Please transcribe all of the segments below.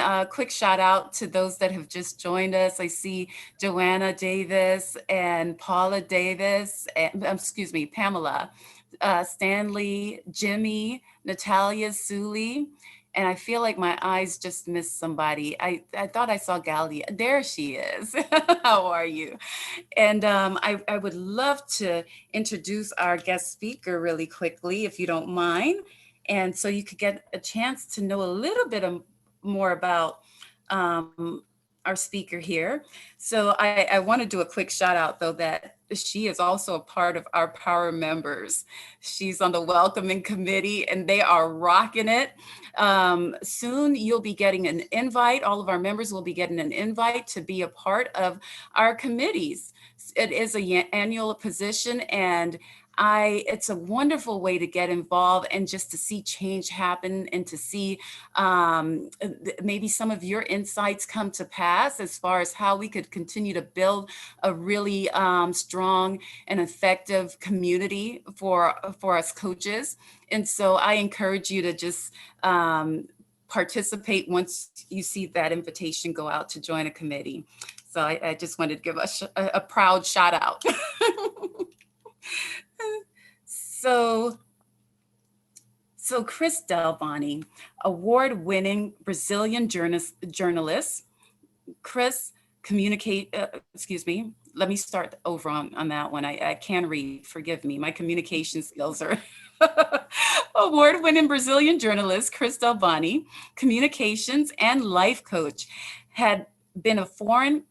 a quick shout out to those that have just joined us. I see Joanna Davis and Paula Davis, and, excuse me, Pamela, Stanley, Jimmy, Natalia, Suli. And I feel like my eyes just missed somebody. I thought I saw Galia. There she is. How are you? And I would love to introduce our guest speaker really quickly, if you don't mind. And so you could get a chance to know a little bit more about um, our speaker here. So I want to do a quick shout out, though, that she is also a part of our Power members. She's on the welcoming committee and they are rocking it. Soon you'll be getting an invite. All of our members will be getting an invite to be a part of our committees. It is an annual position, and it's a wonderful way to get involved and just to see change happen and to see maybe some of your insights come to pass as far as how we could continue to build a really strong and effective community for us coaches. And so I encourage you to just participate once you see that invitation go out to join a committee. So I just wanted to give a proud shout out. So Chris Delboni, award-winning Brazilian journalist. Chris excuse me, let me start over on that one. I can read, forgive me. My communication skills are award-winning Brazilian journalist, Chris Delboni, communications and life coach, had been a foreign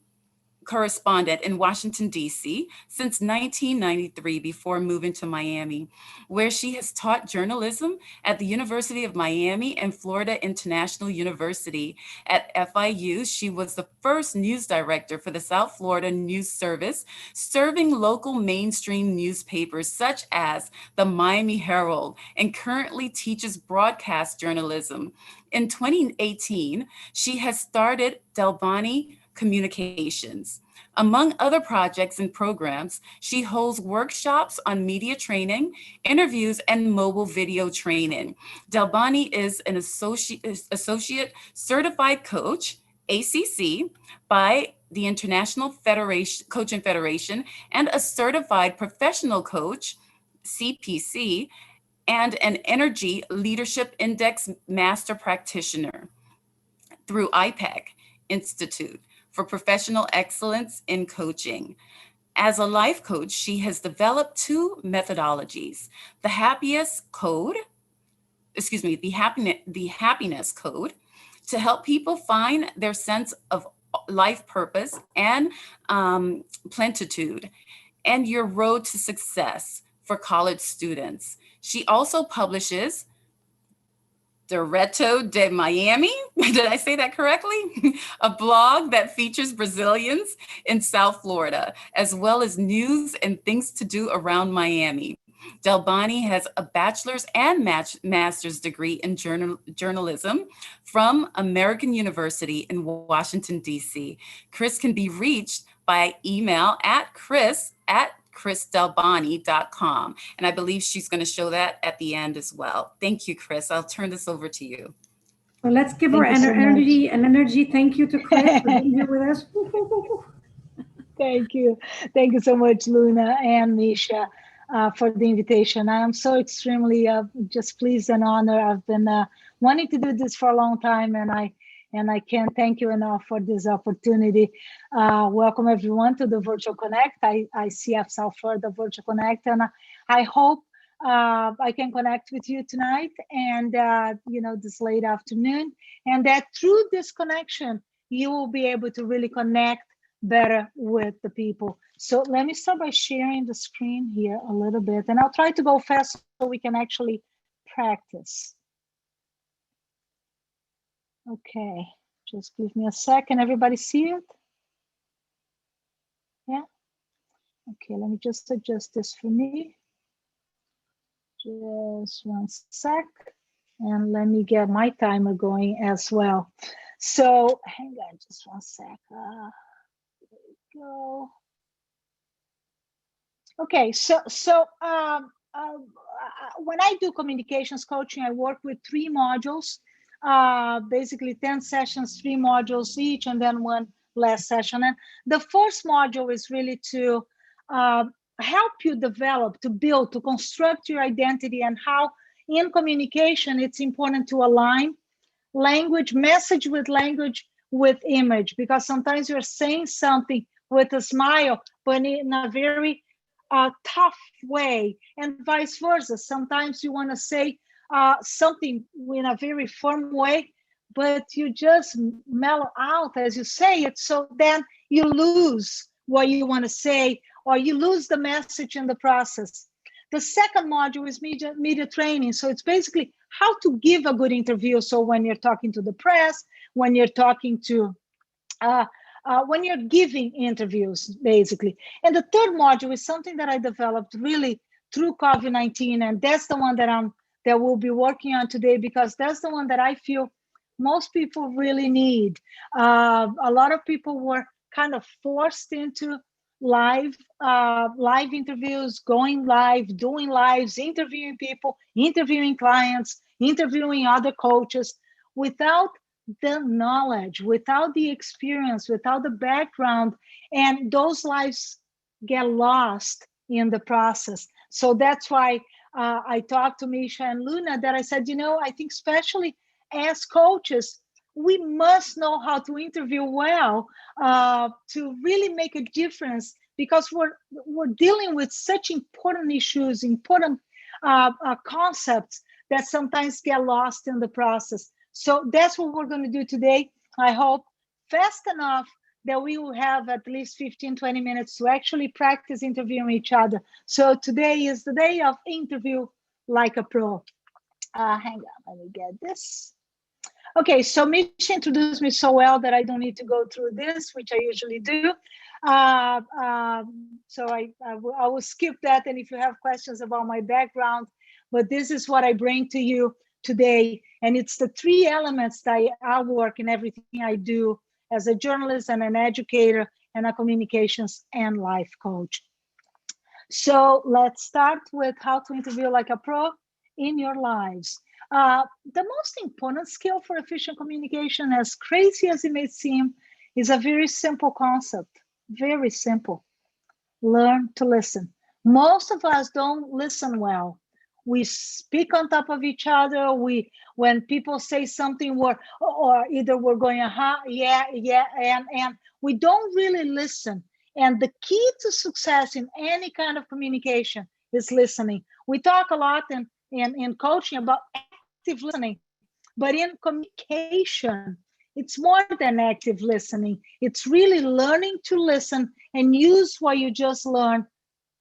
correspondent in Washington, D.C. since 1993 before moving to Miami, where she has taught journalism at the University of Miami and Florida International University. At FIU, she was the first news director for the South Florida News Service, serving local mainstream newspapers such as the Miami Herald, and currently teaches broadcast journalism. In 2018, she has started Delboni Communications. Among other projects and programs, she holds workshops on media training, interviews, and mobile video training. Delboni is an associate certified coach, ACC, by the International Coaching Federation, and a certified professional coach, CPC, and an Energy Leadership Index Master Practitioner through IPEC Institute for Professional Excellence in Coaching. As a life coach, she has developed two methodologies: the happiness code to help people find their sense of life purpose and plenitude, and your road to success for college students. She also publishes Direto de Miami, did I say that correctly? A blog that features Brazilians in South Florida, as well as news and things to do around Miami. Delboni has a bachelor's and master's degree in journalism from American University in Washington, D.C. Chris can be reached by email at chris@chrisdelboni.com. And I believe she's going to show that at the end as well. Thank you, Chris. I'll turn this over to you. Well, let's give her energy. Thank you to Chris for being here with us. Thank you. Thank you so much, Luna and Misha, for the invitation. I am so extremely just pleased and honored. I've been wanting to do this for a long time, and I can't thank you enough for this opportunity. Welcome everyone to the Virtual Connect, ICF South Florida Virtual Connect, and I hope I can connect with you tonight and this late afternoon, and that through this connection you will be able to really connect better with the people. So let me start by sharing the screen here a little bit, and I'll try to go fast so we can actually practice. Okay, just give me a second. Everybody see it? Yeah? Okay, let me just adjust this for me. Just one sec. And let me get my timer going as well. So hang on just one sec. There we go. Okay, so when I do communications coaching, I work with 3 modules. basically 10 sessions, 3 modules each, and then one last session. And the first module is really to help you develop, to build, to construct your identity, and how in communication it's important to align language, message with image, because sometimes you're saying something with a smile, but in a very tough way, and vice versa. Sometimes you want to say something in a very firm way, but you just mellow out as you say it. So then you lose what you want to say, or you lose the message in the process. The second module is media training. So it's basically how to give a good interview. So when you're talking to the press, when you're talking to, when you're giving interviews, basically. And the third module is something that I developed really through COVID-19, and that's the one that we'll be working on today, because that's the one that I feel most people really need. A lot of people were kind of forced into live interviews, going live, doing lives, interviewing people, interviewing clients, interviewing other coaches, without the knowledge, without the experience, without the background, and those lives get lost in the process. So that's why I talked to Misha and Luna, that I said, I think especially as coaches, we must know how to interview well to really make a difference, because we're dealing with such important issues, important concepts that sometimes get lost in the process. So that's what we're going to do today. I hope fast enough that we will have at least 15, 20 minutes to actually practice interviewing each other. So today is the day of interview like a pro. Hang on, let me get this. Okay, so Misha introduced me so well that I don't need to go through this, which I usually do. So I will skip that. And if you have questions about my background, but this is what I bring to you today. And it's the 3 elements that I work in everything I do as a journalist and an educator and a communications and life coach. So let's start with how to interview like a pro in your lives. The most important skill for efficient communication, as crazy as it may seem, is a very simple concept. Very simple. Learn to listen. Most of us don't listen well. We speak on top of each other. When people say something, or either we're going, yeah, and we don't really listen. And the key to success in any kind of communication is listening. We talk a lot in coaching about active listening, but in communication, it's more than active listening. It's really learning to listen and use what you just learned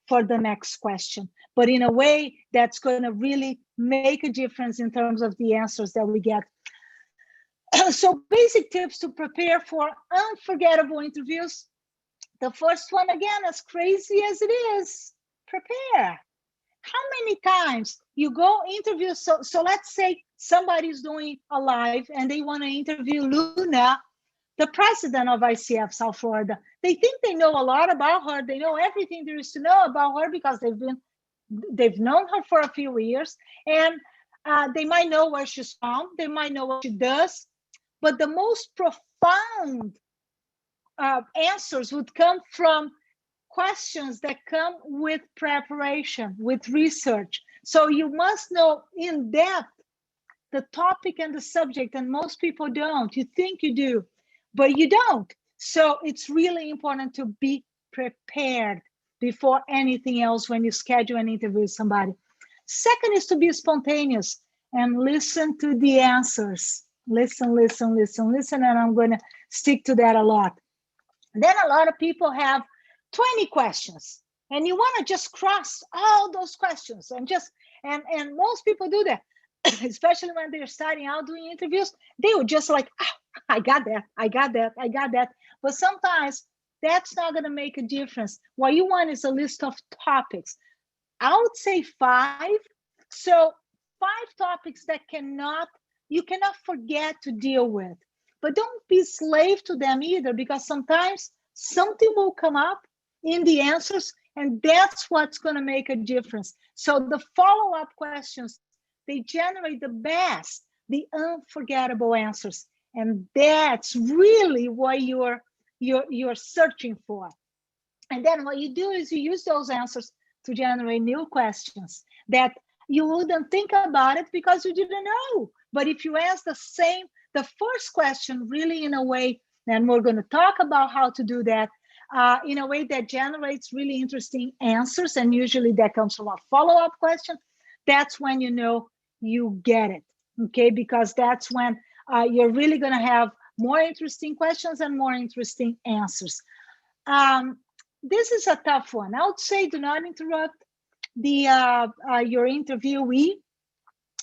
for the next question, but in a way that's going to really make a difference in terms of the answers that we get. So basic tips to prepare for unforgettable interviews. The first one, again, as crazy as it is, prepare. How many times you go interview? So let's say somebody's doing a live and they want to interview Luna, the president of ICF South Florida. They think they know a lot about her. They know everything there is to know about her because they've known her for a few years, and they might know where she's from. They might know what she does, but the most profound answers would come from questions that come with preparation, with research. So you must know in depth the topic and the subject, and most people don't. You think you do, but you don't. So it's really important to be prepared before anything else when you schedule an interview with somebody. Second is to be spontaneous and listen to the answers. Listen, and I'm going to stick to that a lot. Then a lot of people have 20 questions, and you want to just cross all those questions and most people do that. Especially when they're starting out doing interviews, they would just like, I got that. But sometimes that's not going to make a difference. What you want is a list of topics. I would say 5. So 5 topics that you cannot forget to deal with. But don't be slave to them either, because sometimes something will come up in the answers, and that's what's going to make a difference. So the follow-up questions, they generate the best the unforgettable answers. And that's really what you're searching for. And then what you do is you use those answers to generate new questions that you wouldn't think about it because you didn't know. But if you ask the first question really in a way, and we're going to talk about how to do that, in a way that generates really interesting answers, and usually that comes from a follow-up question, that's when you know you get it, okay? Because that's when you're really going to have more interesting questions and more interesting answers. This is a tough one. I would say do not interrupt your interviewee.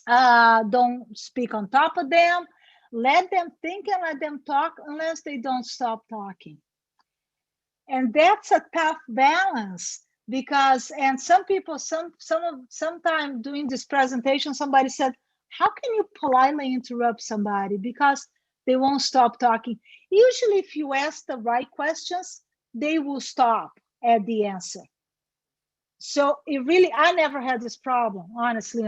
Don't speak on top of them. Let them think and let them talk unless they don't stop talking. And that's a tough balance because, and some people, sometime doing this presentation, somebody said, how can you politely interrupt somebody because they won't stop talking? Usually if you ask the right questions, they will stop at the answer. So it really, I never had this problem, honestly,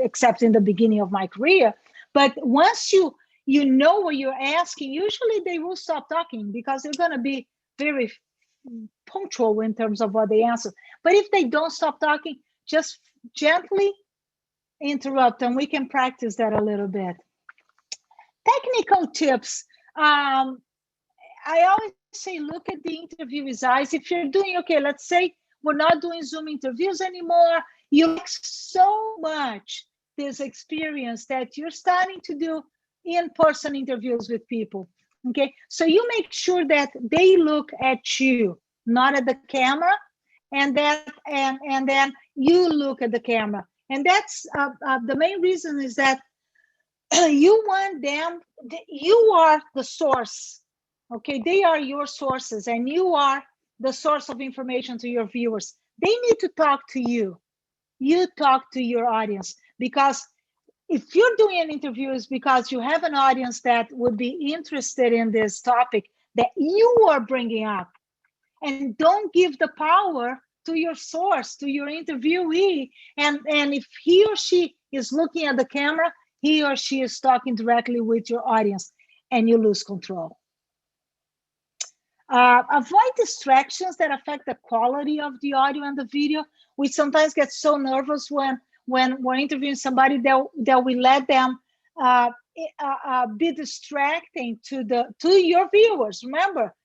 except in the beginning of my career. But once you know what you're asking, usually they will stop talking because they're going to be very punctual in terms of what they answer. But if they don't stop talking, just gently interrupt, and we can practice that a little bit. Technical tips. I always say, look at the interviewer's eyes. If you're doing, okay, let's say we're not doing Zoom interviews anymore. You like so much this experience that you're starting to do in-person interviews with people. Okay, so you make sure that they look at you, not at the camera, and then you look at the camera. And that's the main reason is that you want them, you are the source. Okay, they are your sources and you are the source of information to your viewers. They need to talk to you. You talk to your audience, because if you're doing an interview, it's because you have an audience that would be interested in this topic that you are bringing up. And don't give the power to your source, to your interviewee. And if he or she is looking at the camera, he or she is talking directly with your audience, and you lose control. Avoid distractions that affect the quality of the audio and the video. We sometimes get so nervous when we're interviewing somebody that we let them be distracting to your viewers. Remember,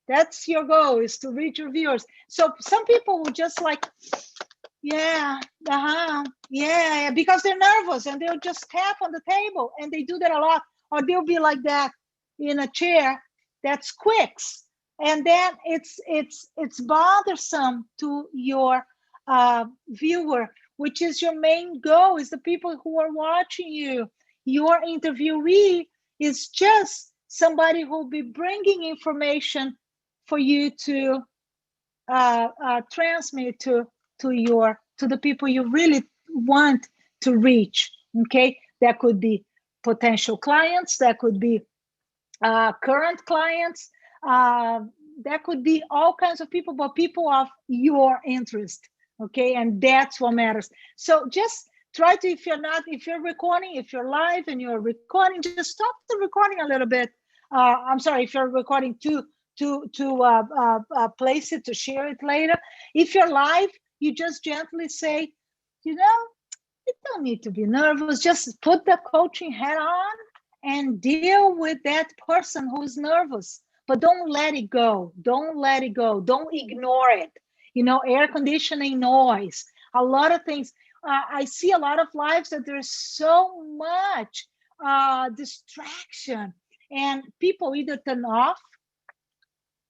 that's your goal, is to reach your viewers. So some people will just like, yeah, yeah, because they're nervous, and they'll just tap on the table, and they do that a lot. Or they'll be like that in a chair that squeaks. And then it's bothersome to your viewer, which is your main goal, is the people who are watching you. Your interviewee is just somebody who will be bringing information for you to transmit to the people you really want to reach. Okay, that could be potential clients, that could be current clients. That could be all kinds of people, but people of your interest, okay? And that's what matters. So just try to, if you're recording, if you're live and you're recording, just stop the recording a little bit. I'm sorry, if you're recording to place it, to share it later. If you're live, you just gently say, you don't need to be nervous. Just put the coaching hat on and deal with that person who's nervous, but don't let it go. Don't let it go. Don't ignore it. Air conditioning, noise, a lot of things. I see a lot of lives that there's so much distraction, and people either turn off,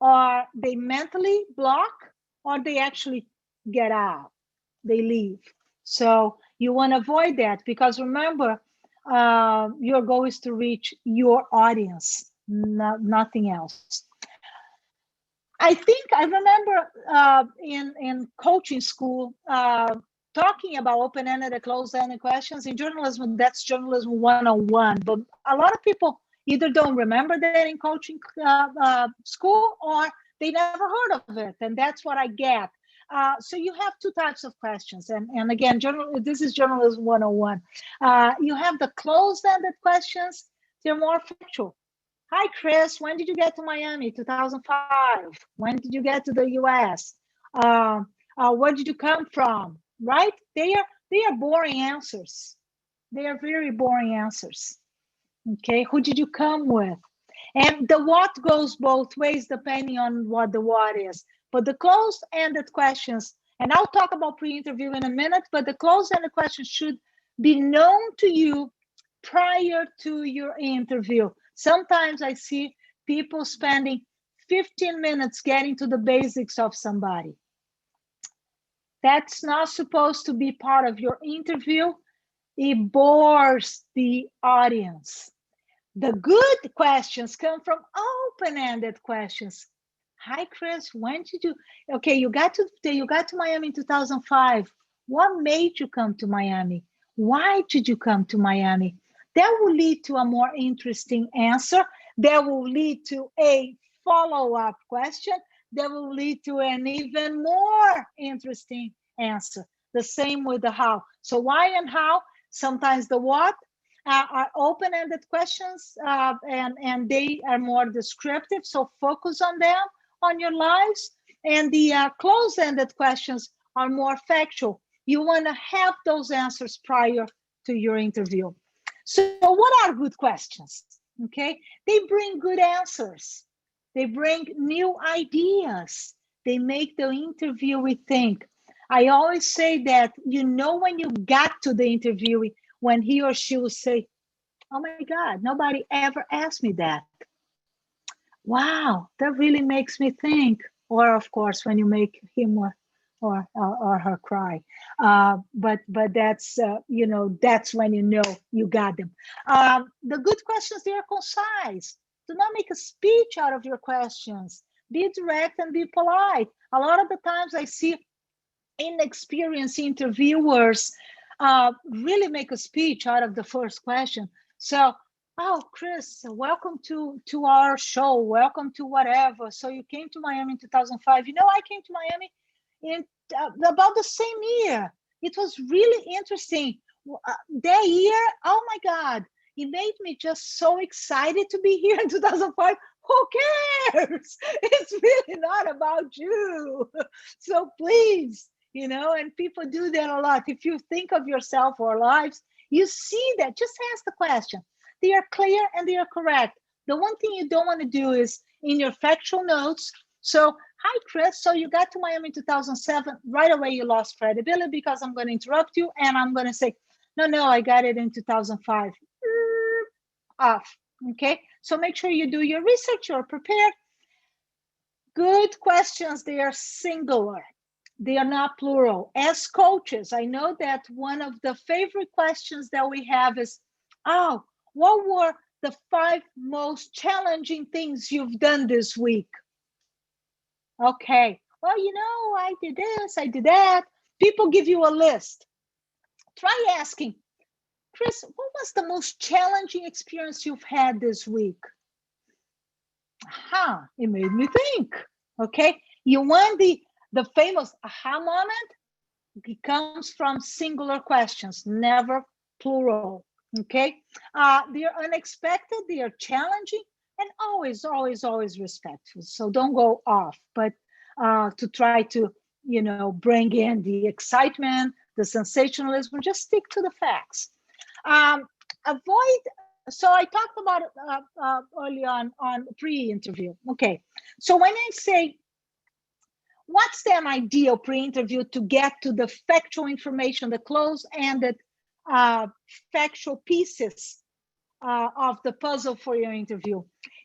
or they mentally block, or they actually get out, they leave. So you want to avoid that, because remember, your goal is to reach your audience, nothing else. I think I remember in coaching school talking about open-ended and closed-ended questions. In journalism, that's journalism 101. But a lot of people either don't remember that in coaching school, or they never heard of it. And that's what I get. So you have two types of questions. And again, this is journalism 101. You have the closed-ended questions. They're more factual. Hi, Chris. When did you get to Miami? 2005. When did you get to the US? Where did you come from? Right? They are boring answers. They are very boring answers. Okay, who did you come with? And the what goes both ways depending on what the what is. But the closed-ended questions, and I'll talk about pre-interview in a minute, but the closed-ended questions should be known to you prior to your interview. Sometimes I see people spending 15 minutes getting to the basics of somebody. That's not supposed to be part of your interview. It bores the audience. The good questions come from open-ended questions. Hi, Chris. When did you? Okay, you got to Miami in 2005. What made you come to Miami? Why did you come to Miami? That will lead to a more interesting answer. That will lead to a follow-up question. That will lead to an even more interesting answer. The same with the how. So why and how? Sometimes the what are open-ended questions, and they are more descriptive. So focus on them, on your lives. And the closed-ended questions are more factual. You want to have those answers prior to your interview. So what are good questions? Okay, they bring good answers. They bring new ideas. They make the interviewee think. I always say that, when you got to the interviewee, when he or she will say, oh my God, nobody ever asked me that. Wow, that really makes me think. Or of course, when you make him or her cry. But that's, that's when you got them. The good questions, they are concise. Do not make a speech out of your questions. Be direct and be polite. A lot of the times I see inexperienced interviewers really make a speech out of the first question. So, oh, Chris, welcome to our show. Welcome to whatever. So you came to Miami in 2005. I came to Miami in about the same year. It was really interesting. That year, oh my God, it made me just so excited to be here in 2005. Who cares? It's really not about you. So please, and people do that a lot. If you think of yourself or lives, you see that. Just ask the question. They are clear and they are correct. The one thing you don't want to do is in your factual notes. So, hi, Chris. So you got to Miami in 2007. Right away, you lost credibility because I'm going to interrupt you and I'm going to say, no, I got it in 2005. Off. Okay. So make sure you do your research. You're prepared. Good questions. They are singular. They are not plural. As coaches, I know that one of the favorite questions that we have is, oh, what were the 5 most challenging things you've done this week? Okay. Well, I did this, I did that. People give you a list. Try asking, Chris, what was the most challenging experience you've had this week? Aha, it made me think. Okay. You want the famous aha moment? It comes from singular questions, never plural. Okay. They are unexpected, they are challenging, and always, always, always respectful. So don't go off, but to try to, bring in the excitement, the sensationalism, just stick to the facts. Avoid. So I talked about it early on pre-interview. Okay. So when I say, what's an ideal pre-interview to get to the factual information, the close-ended factual pieces of the puzzle for your interview?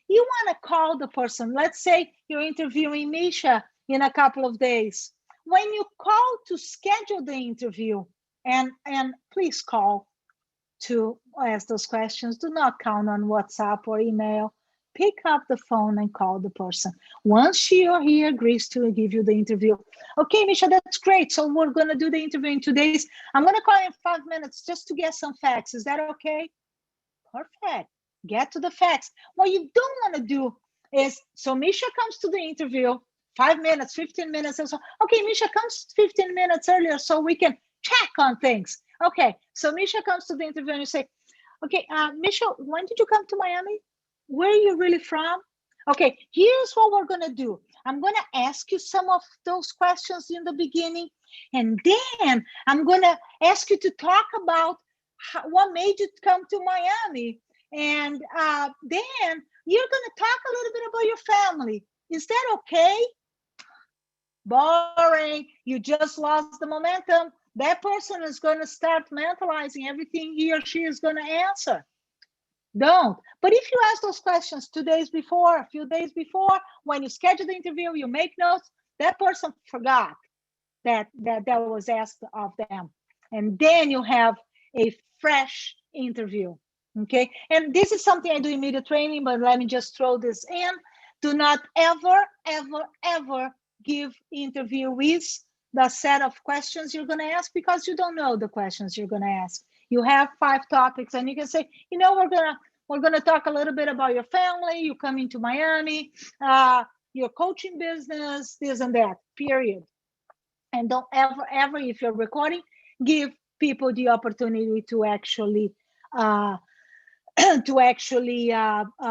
You want to call the person. Let's say you're interviewing Misha in a couple of days. When you call to schedule the interview, and please call to ask those questions. Do not count on WhatsApp or email. Pick up the phone and call the person. Once she or he agrees to give you the interview. Okay, Misha, that's great. So we're going to do the interview in 2 days. I'm going to call you in 5 minutes just to get some facts. Is that okay? Perfect. Get to the facts. What you don't want to do is, so Misha comes to the interview 5 minutes, 15 minutes. And so, okay, Misha comes 15 minutes earlier so we can check on things. Okay, so Misha comes to the interview and you say, okay, Misha, when did you come to Miami? Where are you really from? Okay, here's what we're gonna do. I'm gonna ask you some of those questions in the beginning, and then I'm gonna ask you to talk about what made you come to Miami. And then you're gonna talk a little bit about your family. Is that okay? Boring, you just lost the momentum. That person is gonna start mentalizing everything he or she is gonna answer. Don't. But if you ask those questions 2 days before, a few days before, when you schedule the interview, you make notes, that person forgot that was asked of them. And then you have a fresh interview. Okay. And this is something I do in media training, but let me just throw this in. Do not ever, ever, ever give interviewees the set of questions you're going to ask, because you don't know the questions you're going to ask. You have 5 topics and you can say, you know, we're gonna talk a little bit about your family, you coming to Miami, your coaching business, this and that, period. And don't ever, if you're recording, give people the opportunity to actually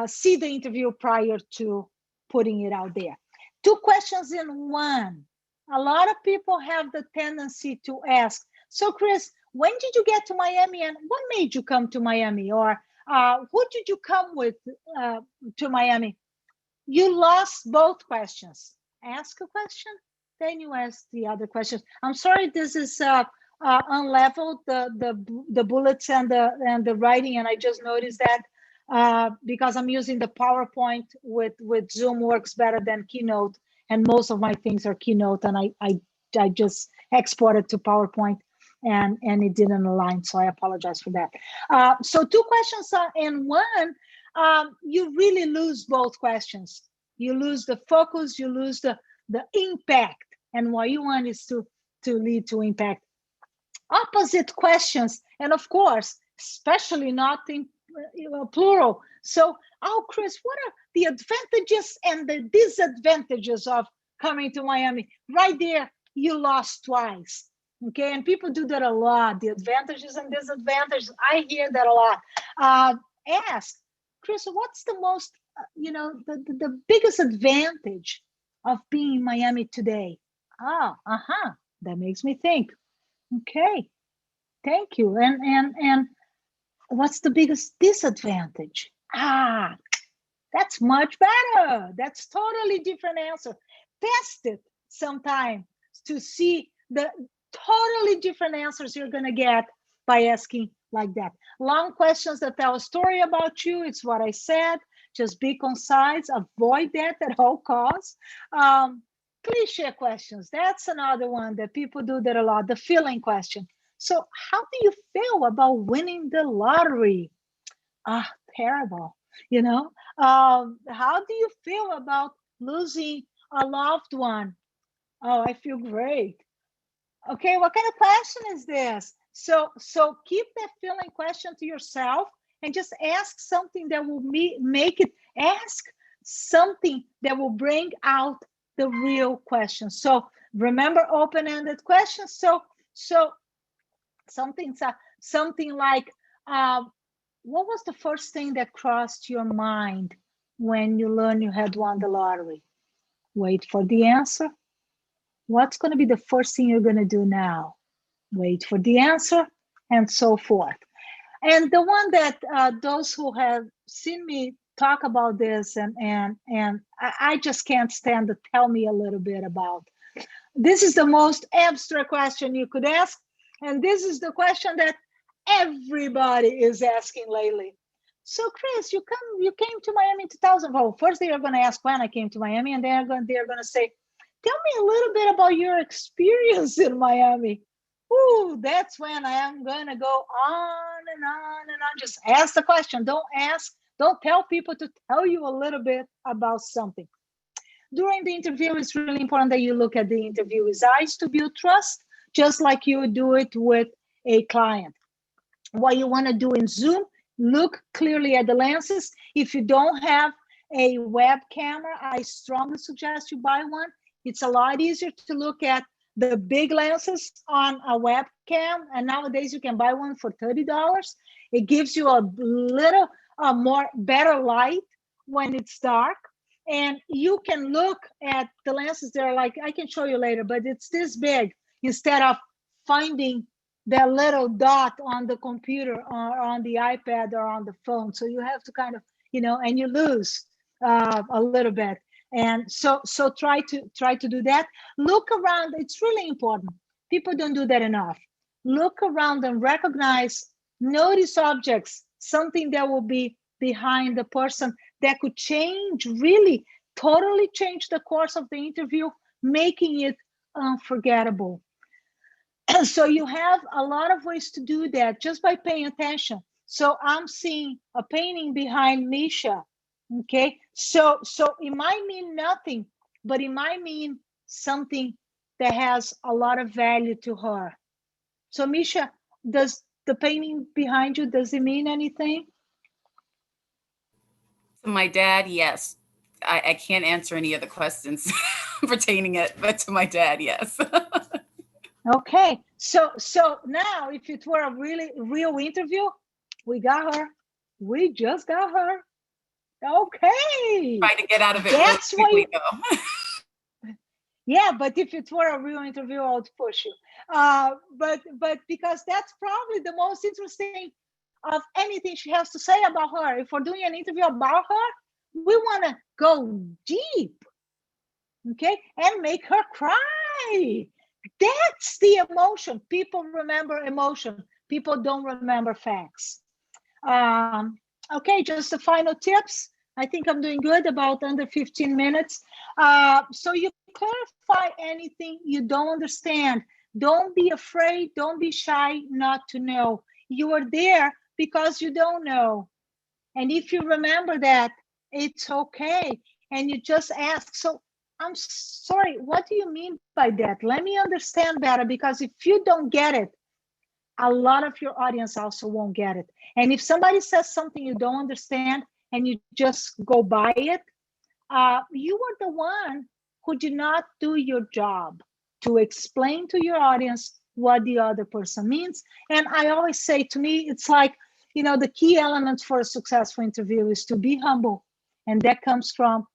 see the interview prior to putting it out there. 2 questions in one. A lot of people have the tendency to ask, so Chris, when did you get to Miami and what made you come to Miami? Or who did you come with to Miami? You lost both questions. Ask a question, then you ask the other questions. I'm sorry, this is unleveled, the bullets and the writing, and I just noticed that because I'm using the PowerPoint with Zoom works better than Keynote, and most of my things are Keynote, and I just exported to PowerPoint. And it didn't align, so I apologize for that. So 2 questions in one, you really lose both questions. You lose the focus, you lose the impact, and what you want is to lead to impact. Opposite questions, and of course, especially not in plural. So, oh, Chris, what are the advantages and the disadvantages of coming to Miami? Right there, you lost twice. Okay, and people do that a lot, the advantages and disadvantages. I hear that a lot. Ask, Chris, what's the most, the biggest advantage of being in Miami today? That makes me think. Okay, thank you. And what's the biggest disadvantage? That's much better. That's totally different answer. Test it sometime to see the totally different answers you're going to get by asking like that. Long questions that tell a story about you. It's what I said. Just be concise. Avoid that at all costs. Cliche questions. That's another one that people do that a lot. The feeling question. So how do you feel about winning the lottery? Terrible. How do you feel about losing a loved one? I feel great. Okay, what kind of question is this? So keep that feeling question to yourself and just ask something that will make it, ask something that will bring out the real question. So remember open-ended questions. So something like, what was the first thing that crossed your mind when you learned you had won the lottery? Wait for the answer. What's going to be the first thing you're going to do now? Wait for the answer, and so forth. And the one that those who have seen me talk about this, and I just can't stand to tell me a little bit about. This is the most abstract question you could ask, and this is the question that everybody is asking lately. So, Chris, you came to Miami in 2000. Well, first they are going to ask when I came to Miami, and they're going to say, tell me a little bit about your experience in Miami. Ooh, that's when I am going to go on and on and on. Just ask the question. Don't tell people to tell you a little bit about something. During the interview, it's really important that you look at the interviewer's eyes to build trust, just like you would do it with a client. What you want to do in Zoom, look clearly at the lenses. If you don't have a web camera, I strongly suggest you buy one. It's a lot easier to look at the big lenses on a webcam, and nowadays you can buy one for $30. It gives you a little more better light when it's dark, and you can look at the lenses. They're like, I can show you later, but it's this big instead of finding that little dot on the computer or on the iPad or on the phone. So you have to kind of, and you lose a little bit. And so try to do that. Look around. It's really important. People don't do that enough. Look around and recognize, notice objects, something that will be behind the person that could change, really totally change the course of the interview, making it unforgettable. So you have a lot of ways to do that just by paying attention. So I'm seeing a painting behind Misha. Okay, so it might mean nothing, but it might mean something that has a lot of value to her. So Misha, does the painting behind you, does it mean anything? To my dad, yes. I can't answer any of the questions pertaining it, but to my dad, yes. Okay, so now if it were a really real interview, we got her. We just got her. Okay. Try to get out of it That's really quickly, though. Yeah, but if it were a real interview, I would push you. But because that's probably the most interesting of anything she has to say about her. If we're doing an interview about her, we want to go deep, okay, and make her cry. That's the emotion. People remember emotion. People don't remember facts. Okay, just the final tips. I think I'm doing good, about under 15 minutes. So you clarify anything you don't understand. Don't be afraid. Don't be shy not to know. You are there because you don't know. And if you remember that, it's okay. And you just ask, so I'm sorry, what do you mean by that? Let me understand better, because if you don't get it, a lot of your audience also won't get it. And if somebody says something you don't understand and you just go by it, you are the one who did not do your job to explain to your audience what the other person means. And I always say, to me, it's like, the key element for a successful interview is to be humble. And that comes from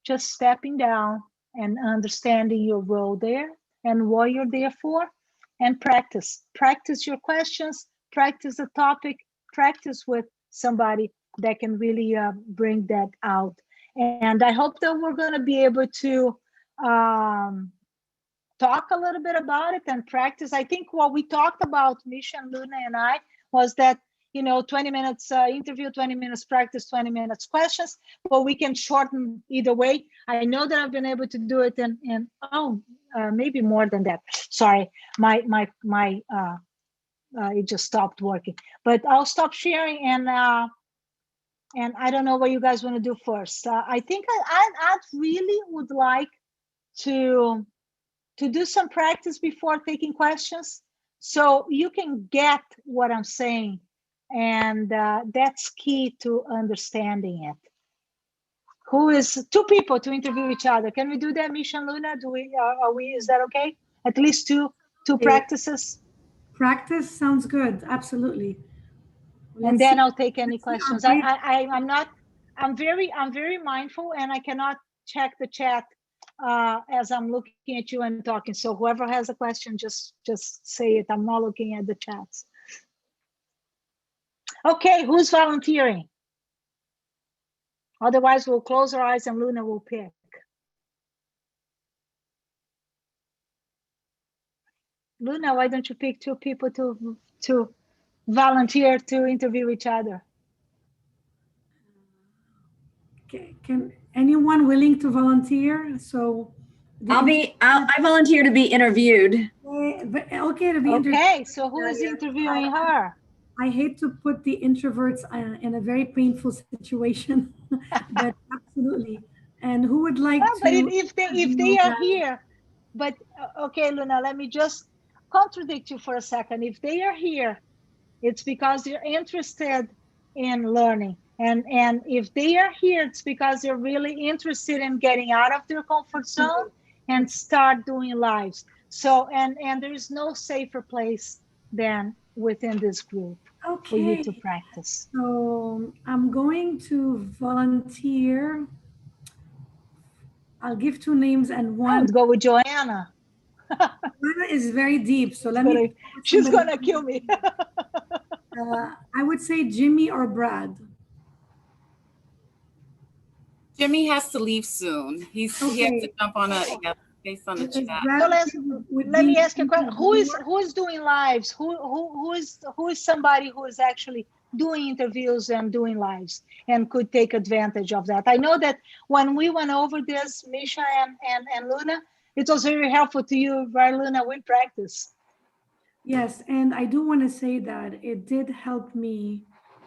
just stepping down and understanding your role there and what you're there for. And practice your questions, practice the topic, practice with somebody that can really bring that out. And I hope that we're going to be able to talk a little bit about it and practice. I think what we talked about, Misha and Luna and I, was that 20 minutes interview, 20 minutes practice, 20 minutes questions, but we can shorten either way. I know that I've been able to do it in maybe more than that. Sorry, my it just stopped working. But I'll stop sharing, and I don't know what you guys want to do first. I think I really would like to do some practice before taking questions, so you can get what I'm saying. And that's key to understanding it. Who is two people to interview each other? Can we do that, Misha and Luna? Is that okay? At least two practices? Practice sounds good. Absolutely. And then I'll take any questions. I'm very mindful, and I cannot check the chat as I'm looking at you and talking. So whoever has a question, just say it. I'm not looking at the chats. Okay, who's volunteering? Otherwise, we'll close our eyes and Luna will pick. Luna, why don't you pick two people to volunteer to interview each other? Okay. Can anyone willing to volunteer? So I volunteer to be interviewed. Okay, to be interviewed. Okay, so who is interviewing her? I hate to put the introverts in a very painful situation, but absolutely. And who would like to? But if they are here, but okay, Luna, let me just contradict you for a second. If they are here, it's because they're interested in learning. And if they are here, it's because they're really interested in getting out of their comfort zone and start doing lives. So, and there is no safer place than within this group for you to Okay. practice. So I'm going to volunteer. I'll give two names and I one. would go with Joanna. One is very deep. So She's let me gonna, pick she's somebody. gonna kill me. I would say Jimmy or Brad. Jimmy has to leave soon. He has to Okay. jump on a, yeah, based on the Is chat. Brad So okay with let me being ask you a question. interviewed? Who is doing lives? Who is somebody who is actually doing interviews and doing lives and could take advantage of that? I know that when we went over this, Misha and Luna, it was very helpful to you, right, Luna? We practice. Yes, and I do want to say that it did help me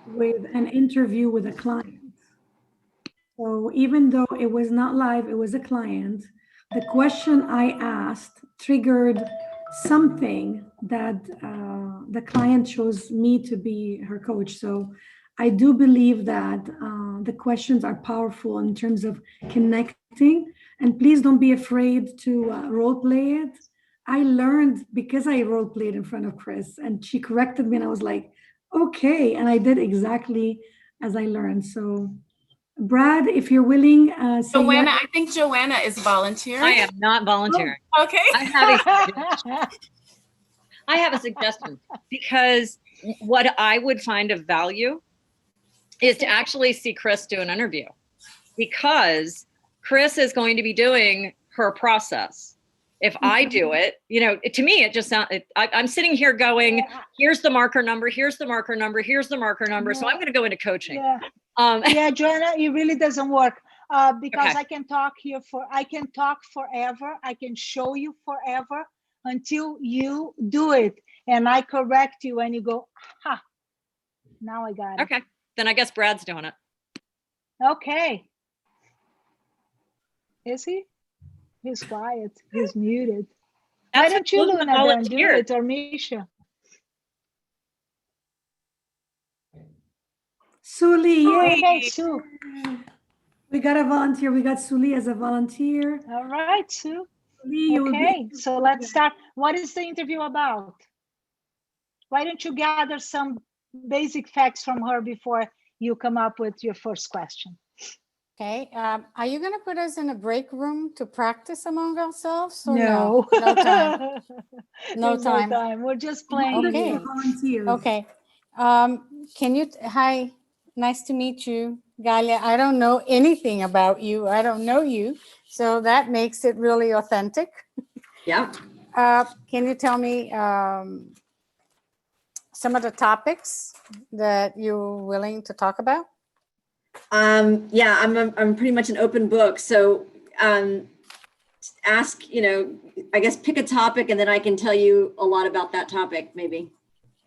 with an interview with a client. So even though it was not live, it was a client, the question I asked triggered something that the client chose me to be her coach. So I do believe that the questions are powerful in terms of connecting. And please don't be afraid to role play it. I learned because I role played in front of Chris and she corrected me and I was like, okay. And I did exactly as I learned. So Brad, if you're willing, say Joanna, yes. I think Joanna is volunteering. I am not volunteering. Okay. I have a suggestion. I have a suggestion because what I would find of value is to actually see Chris do an interview, because Chris is going to be doing her process. If I do it, you know, to me, it just sounds, I'm sitting here going, here's the marker number, here's the marker number, here's the marker number. So I'm going to go into coaching. Yeah. Um, Yeah, Joanna, it really doesn't work because Okay. I can talk forever. I can show you forever until you do it. And I correct you and you go, ha, now I got it. okay. Then I guess Brad's doing it. Okay. Is he? He's quiet. He's muted. Why That's don't you, what Luna Luna, then do volunteered. it, or Misha? Suli, yay. Okay, Sue. We got a volunteer. We got Suli as a volunteer. All right, Sue. Suli, you will be. Okay, so let's start. What is the interview about? Why don't you gather some basic facts from her before you come up with your first question? Okay, are you gonna put us in a break room to practice among ourselves or no? No. No time, no There's time. no time. We're just playing Okay. here. Volunteers. Okay, can you, hi, nice to meet you, Galia. I don't know anything about you. I don't know you. So that makes it really authentic. Yeah. Can you tell me some of the topics that you're willing to talk about? Yeah, I'm pretty much an open book. So ask, you know, I guess pick a topic and then I can tell you a lot about that topic, maybe.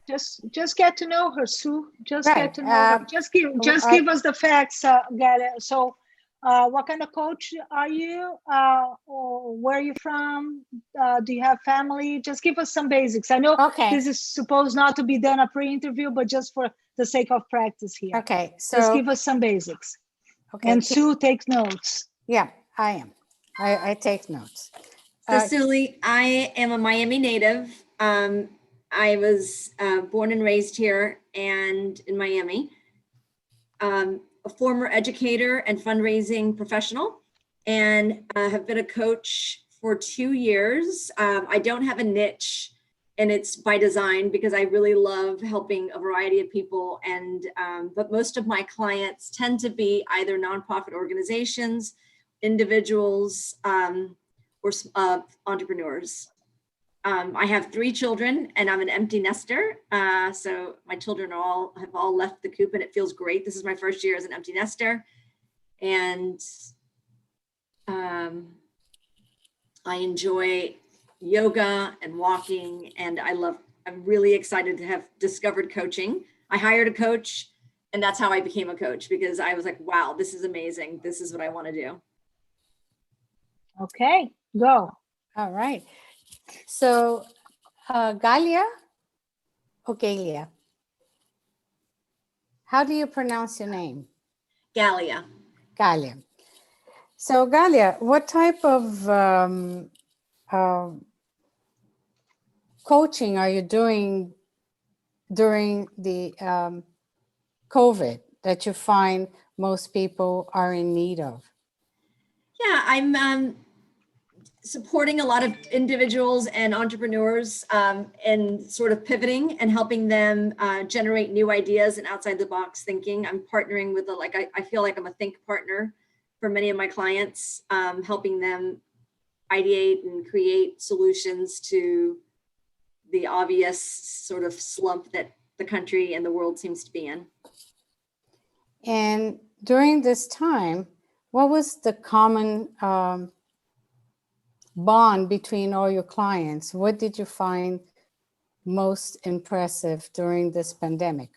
Just get to know her, Sue. Just Right, get to know her. Just give us the facts, Galia. So what kind of coach are you? Or where are you from? Do you have family? Just give us some basics. I know Okay. this is supposed not to be done a pre-interview, but just for the sake of practice here. Okay, Just so, give us some basics. okay, And Sue takes notes. yeah, I am. I take notes. So Sully, I am a Miami native. I was born and raised here and in Miami. A former educator and fundraising professional, and have been a coach for 2 years. I don't have a niche, and it's by design because I really love helping a variety of people. And but most of my clients tend to be either nonprofit organizations, individuals, or entrepreneurs. I have 3 children and I'm an empty nester. So my children have all left the coop and it feels great. This is my first year as an empty nester. And I enjoy yoga and walking, and I'm really excited to have discovered coaching. I hired a coach, and that's how I became a coach, because I was like, wow, this is amazing. This is what I want to do. Okay, go. All right. So, Galia or Galia? How do you pronounce your name? Galia. Galia. So Galia, what type of coaching are you doing during the COVID that you find most people are in need of? Yeah, I'm supporting a lot of individuals and entrepreneurs in sort of pivoting and helping them generate new ideas and outside the box thinking. I'm partnering with I feel like I'm a think partner for many of my clients, helping them ideate and create solutions to the obvious sort of slump that the country and the world seems to be in. And during this time, what was the common bond between all your clients? What did you find most impressive during this pandemic?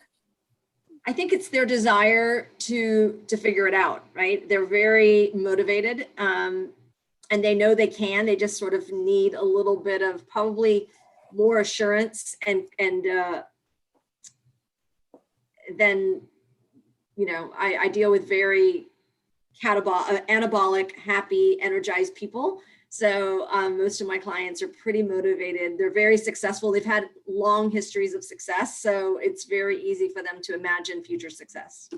I think it's their desire to figure it out, right? They're very motivated, and they know they can. They just sort of need a little bit of probably more assurance and then, you know, I deal with very anabolic, happy, energized people. So most of my clients are pretty motivated. They're very successful. They've had long histories of success. So it's very easy for them to imagine future success.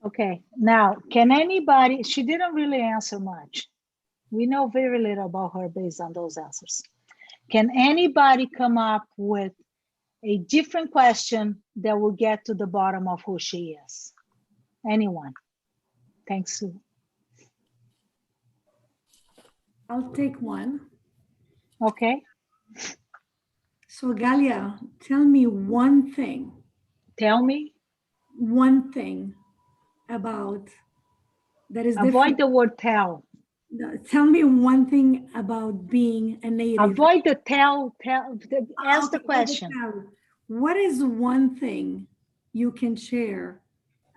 Okay, now, can anybody, she didn't really answer much. We know very little about her based on those answers. Can anybody come up with a different question that will get to the bottom of who she is? Anyone? Thanks, Sue. I'll take one. Okay, So Galia, tell me one thing about that is avoid different. the word tell. No, tell me one thing about being a native. Avoid the tell, ask the Okay, question. what is one thing you can share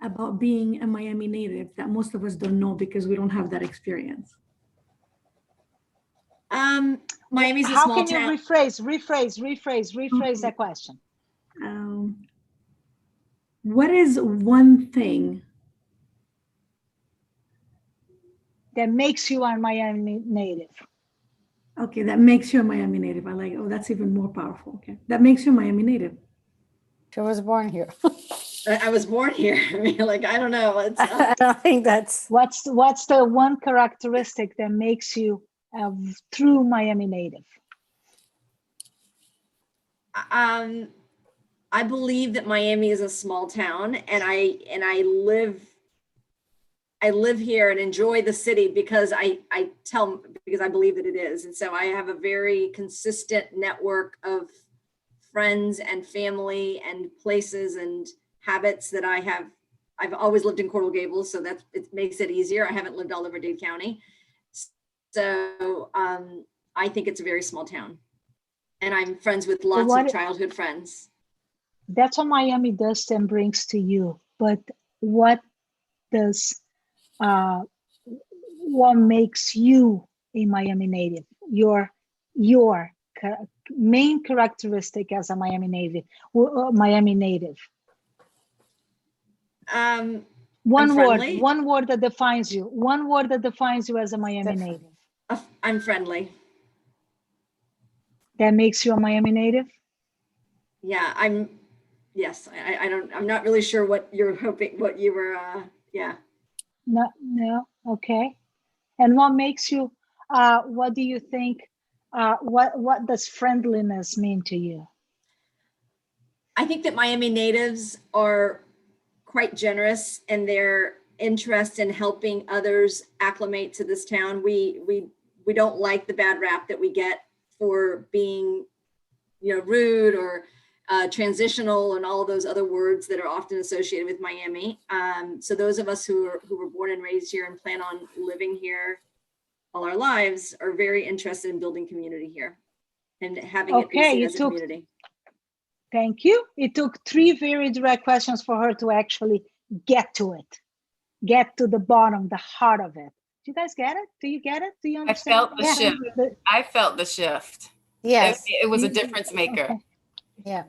about being a Miami native that most of us don't know because we don't have that experience? Miami's a How small can town. you rephrase that question? What is one thing That makes you a Miami native? okay, that makes you a Miami native? I like, oh, that's even more powerful. Okay, that makes you a Miami native. She was born here. I was born here. I mean, like, I don't know. It's, I don't think that's. What's the one characteristic that makes you a true Miami native? I believe that Miami is a small town, and I live here and enjoy the city because because I believe that it is. And so I have a very consistent network of friends and family and places and habits that I've always lived in Coral Gables, so it makes it easier. I haven't lived all over Dade County. So I think it's a very small town, and I'm friends with lots of childhood friends. That's what Miami does and brings to you. But what makes you a Miami native? Your main characteristic as a Miami native. One word that defines you. One word that defines you as a Miami native. I'm friendly. That makes you a Miami native? Yeah, yes, I'm not really sure what you're hoping, what you were, yeah. No, okay. And what makes you, what do you think, what does friendliness mean to you? I think that Miami natives are quite generous in their interest in helping others acclimate to this town. We don't like the bad rap that we get for being, rude or transitional and all of those other words that are often associated with Miami. So those of us who were born and raised here and plan on living here all our lives are very interested in building community here and having it be seen as a community. Thank you. It took 3 very direct questions for her to actually get to it, get to the bottom, the heart of it. Do you guys get it? Do you get it? Do you understand? I felt the shift. I felt the shift. Yes. It was a difference maker. Okay. Yeah.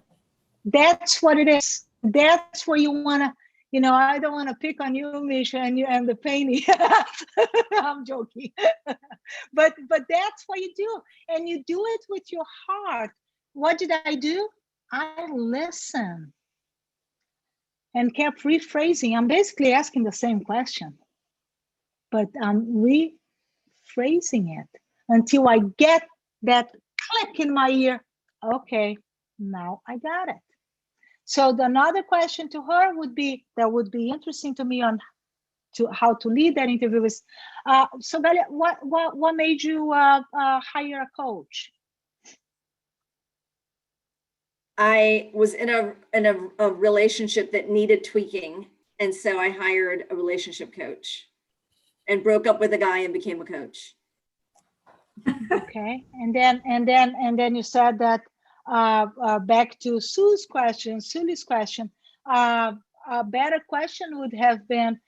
That's what it is. That's where you want to I don't want to pick on you, Misha, and you and the painting. I'm joking. but that's what you do. And you do it with your heart. What did I do? I listened and kept rephrasing. I'm basically asking the same question, but I'm rephrasing it until I get that click in my ear. Okay, now I got it. So another question to her would be, that would be interesting to me on how to lead that interview is, so Galia, what made you hire a coach? I was in a relationship that needed tweaking. And so I hired a relationship coach and broke up with a guy and became a coach. Okay, and then you said that back to Sully's question, a better question would have been,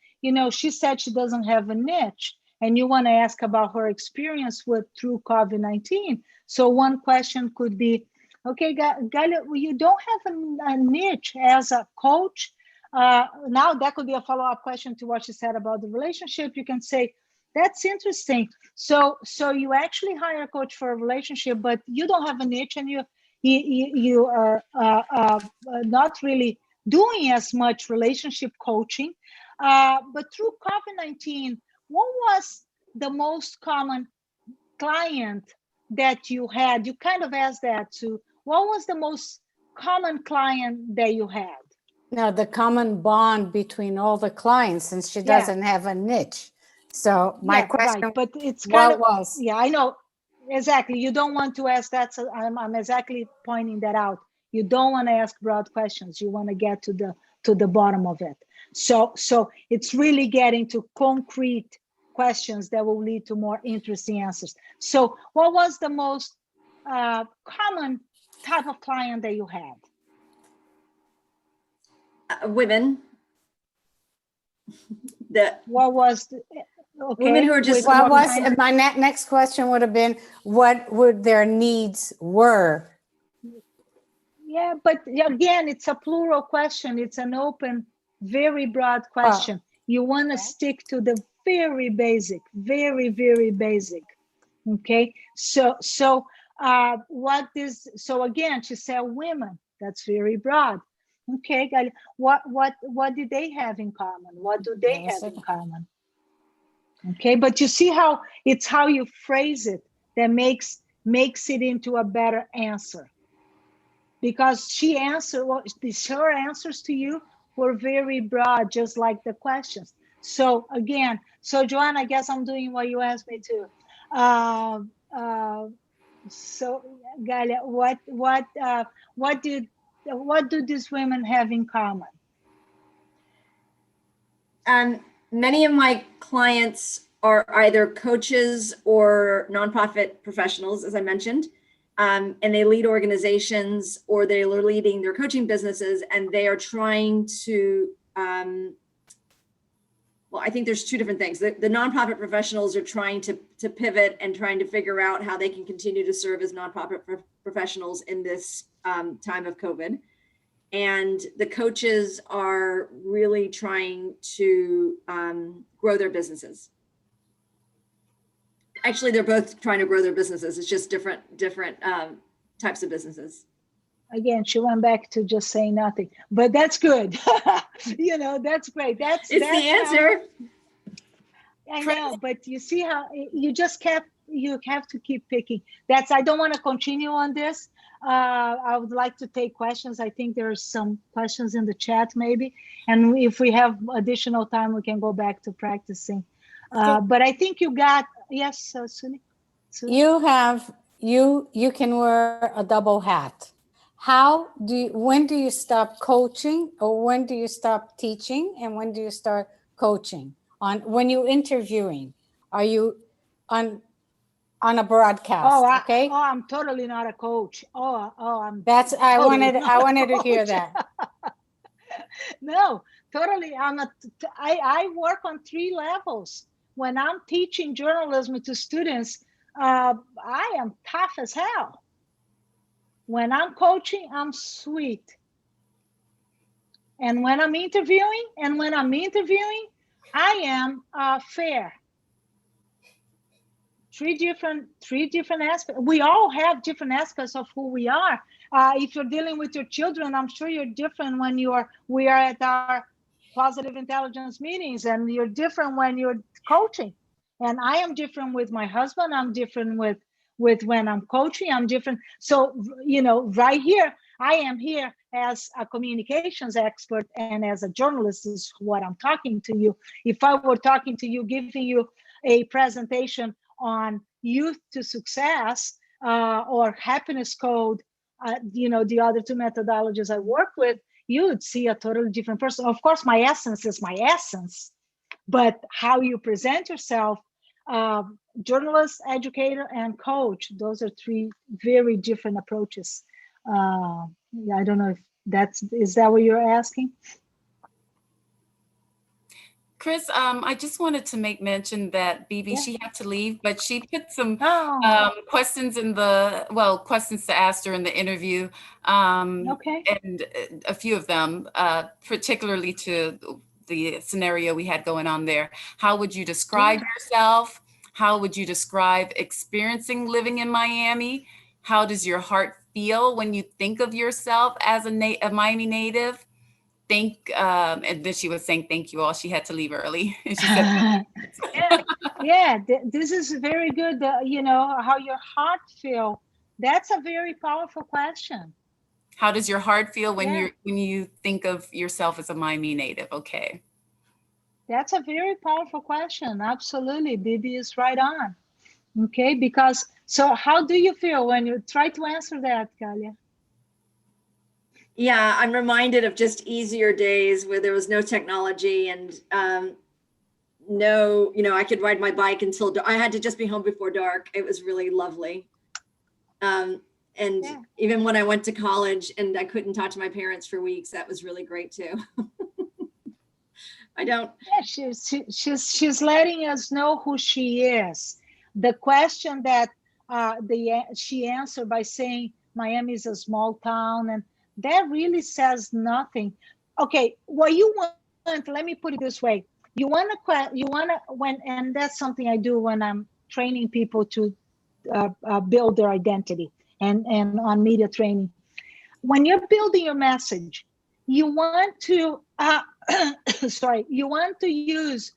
she said she doesn't have a niche, and you want to ask about her experience through COVID-19. So one question could be, okay, Galia, you don't have a niche as a coach. Now that could be a follow-up question to what she said about the relationship. You can say, that's interesting. So you actually hire a coach for a relationship, but you don't have a niche, and you are not really doing as much relationship coaching. But through COVID-19, what was the most common client that you had? You kind of asked that too. What was the most common client that you had? No, the common bond between all the clients, since she doesn't have a niche. So my question, right, but it's kind of, was, yeah, I know, exactly. You don't want to ask that. So I'm exactly pointing that out. You don't want to ask broad questions. You want to get to the bottom of it. So it's really getting to concrete questions that will lead to more interesting answers. So what was the most common type of client that you had? Women. What was okay, women who are just what was my next question would have been, what would their needs were? Yeah, but again, it's a plural question. It's an open, very broad question. You want to stick to the very basic, very, very basic. Okay, so again, she said women. That's very broad. Okay, what did they have in common? What do they have in common? Okay, but you see how it's how you phrase it that makes it into a better answer. Because her answers to you were very broad, just like the questions. So again, Joanne, I guess I'm doing what you asked me to. So Galia, what do these women have in common? Many of my clients are either coaches or nonprofit professionals, as I mentioned. And they lead organizations, or they are leading their coaching businesses, and they are trying to, well, I think there's two different things. The nonprofit professionals are trying to pivot and trying to figure out how they can continue to serve as nonprofit professionals in this time of COVID. And the coaches are really trying to grow their businesses. Actually, they're both trying to grow their businesses. It's just different types of businesses. Again, she went back to just saying nothing, but that's good. That's great. That's the answer. I know, but you see how you have to keep picking. I don't want to continue on this. I would like to take questions. I think there are some questions in the chat maybe. And if we have additional time, we can go back to practicing. But I think you got, yes, Suni? You can wear a double hat. When do you stop coaching, or when do you stop teaching, and when do you start coaching? When you're interviewing, are you on a broadcast? Okay. Oh, I'm totally not a coach. I wanted to hear that. No, totally. I work on 3 levels. When I'm teaching journalism to students, I am tough as hell. When I'm coaching, I'm sweet. And when I'm interviewing, I am fair. Three different aspects. We all have different aspects of who we are. If you're dealing with your children, I'm sure you're different when we are at our positive intelligence meetings, and you're different when you're coaching. And I am different with my husband. I'm different with when I'm coaching. I'm different. So, right here, I am here as a communications expert and as a journalist is what I'm talking to you. If I were talking to you, giving you a presentation on youth to success or happiness code, the other two methodologies I work with, you would see a totally different person. Of course, my essence is my essence, but how you present yourself, journalist, educator, and coach, those are three very different approaches. I don't know if is that what you're asking? Chris, I just wanted to make mention that BB, Yeah. she had to leave, but she put some Oh, questions questions to ask her in the interview. okay. And a few of them, particularly to the scenario we had going on there. How would you describe yourself? How would you describe experiencing living in Miami? How does your heart feel when you think of yourself as a Miami native? And then she was saying thank you all. She had to leave early. And she said, This is very good. How your heart feel. That's a very powerful question. how does your heart feel when you think of yourself as a Miami native? Okay. That's a very powerful question. Absolutely. Bibi is right on. Okay, so how do you feel when you try to answer that, Kalia? Yeah, I'm reminded of just easier days where there was no technology and I could ride my bike until I had to just be home before dark. It was really lovely. Even when I went to college and I couldn't talk to my parents for weeks, that was really great too. She's letting us know who she is. The question that she answered by saying Miami is a small town, and that really says nothing. Okay, what you want, let me put it this way. And that's something I do when I'm training people to build their identity and on media training. When you're building your message, you want to use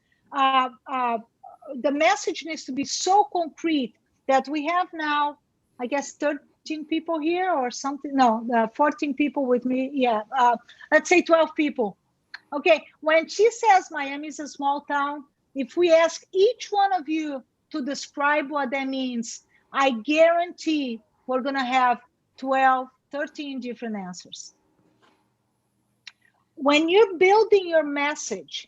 the message needs to be so concrete that we have now, I guess, 13 people here or something. No, 14 people with me. Yeah, let's say 12 people. Okay, when she says Miami is a small town, if we ask each one of you to describe what that means, I guarantee we're going to have 12, 13 different answers. When you're building your message,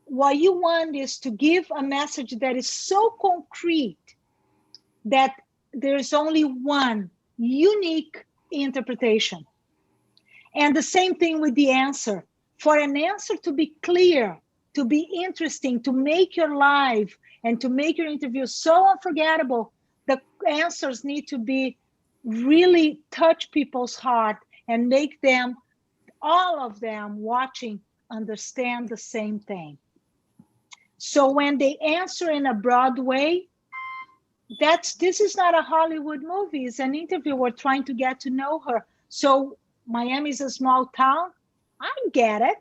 what you want is to give a message that is so concrete that there's only one unique interpretation. And the same thing with the answer. For an answer to be clear, to be interesting, to make your life and to make your interview so unforgettable, the answers need to be really touch people's heart and make them, all of them watching, understand the same thing. So when they answer in a broad way, this is not a Hollywood movie. It's an interview. We're trying to get to know her. So Miami is a small town. I get it,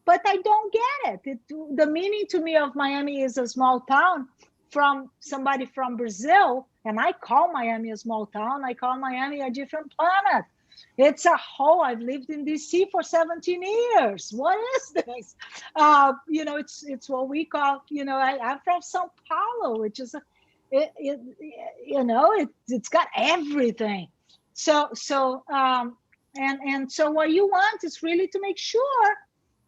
but I don't get it. The meaning to me of Miami is a small town from somebody from Brazil, and I call Miami a small town. I call Miami a different planet. It's a whole, I've lived in DC for 17 years. What is this? It's what we call, I'm from Sao Paulo, which is, it's got everything. So what you want is really to make sure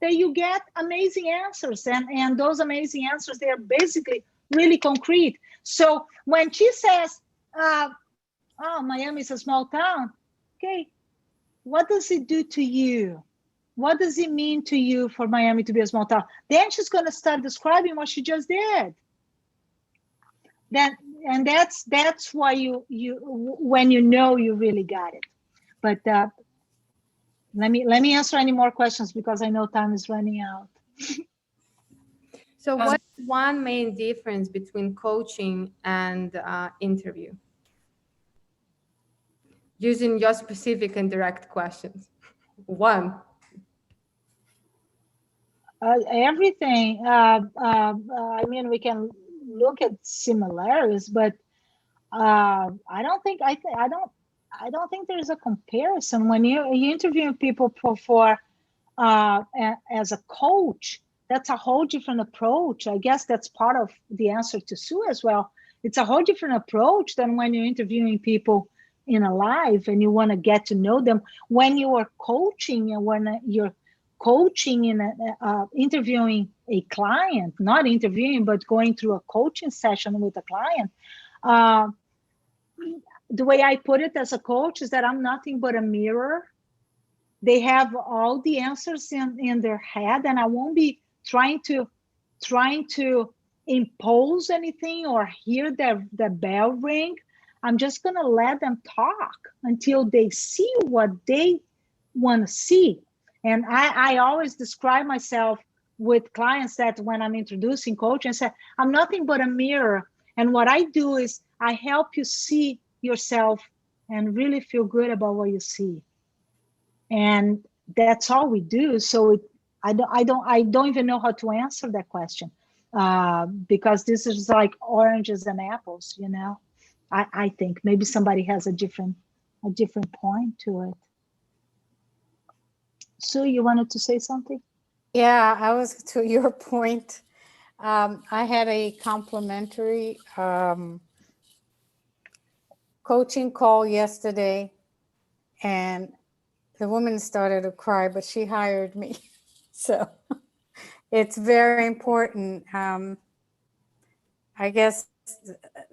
that you get amazing answers. And those amazing answers, they are basically really concrete. So when she says, Miami is a small town, okay, what does it do to you? What does it mean to you for Miami to be a small town? Then she's going to start describing what she just did. That's why you when you know you really got it. But Let me answer any more questions because I know time is running out. So what's one main difference between coaching and interview? Using your specific and direct questions. One. Everything. I mean, we can look at similarities, but I don't think I don't think there's a comparison when you interviewing people for as a coach. That's a whole different approach. I guess that's part of the answer to Sue as well. It's a whole different approach than when you're interviewing people in a live and you want to get to know them. When you are coaching and when you're coaching in interviewing a client, not interviewing, but going through a coaching session with a client, the way I put it as a coach is that I'm nothing but a mirror. They have all the answers in their head, and I won't be trying to impose anything or hear the bell ring. I'm just going to let them talk until they see what they want to see. And I always describe myself with clients that when I'm introducing coaching, I say, I'm nothing but a mirror. And what I do is I help you see yourself and really feel good about what you see. And that's all we do. So I don't even know how to answer that question because this is like oranges and apples, you know. I think maybe somebody has a different point to it. Sue, you wanted to say something? Yeah, I was to your point. I had a complimentary coaching call yesterday, and the woman started to cry, but she hired me. So it's very important. I guess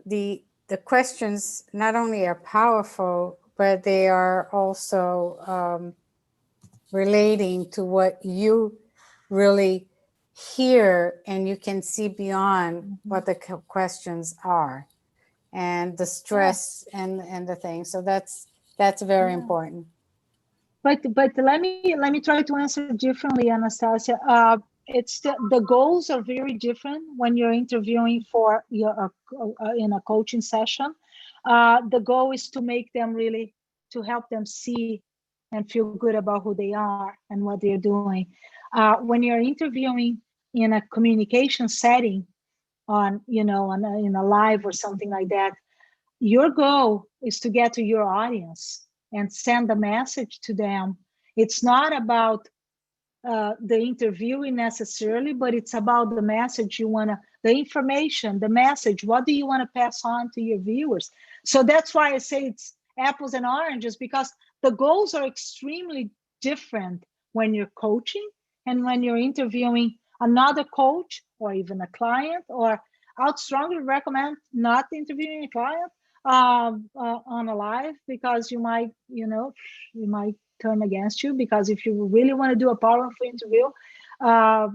the questions not only are powerful, but they are also relating to what you really hear, and you can see beyond what the questions are and the stress and the thing. So that's very important. But let me try to answer differently, Anastasia. It's the goals are very different when you're interviewing for your in a coaching session. The goal is to make them really to help them see and feel good about who they are and what they're doing. When you're interviewing in a communication setting, in a live or something like that, your goal is to get to your audience and send a message to them. It's not about the interviewing necessarily, but it's about the message the information, the message. What do you want to pass on to your viewers? So that's why I say it's apples and oranges, because the goals are extremely different when you're coaching and when you're interviewing another coach or even a client. Or I would strongly recommend not interviewing a client on a live, because you might turn against you, because if you really want to do a powerful interview,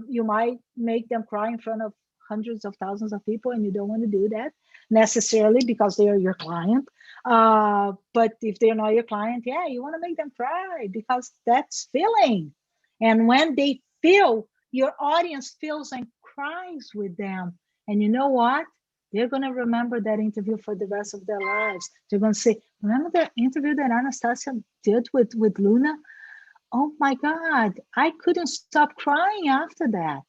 you might make them cry in front of hundreds of thousands of people, and you don't want to do that necessarily because they are your client. But if they're not your client, yeah, you want to make them cry because that's feeling. And when they feel, your audience feels and cries with them. And you know what? They're going to remember that interview for the rest of their lives. They're going to say, remember the interview that Anastasia did with Luna? Oh my God, I couldn't stop crying after that.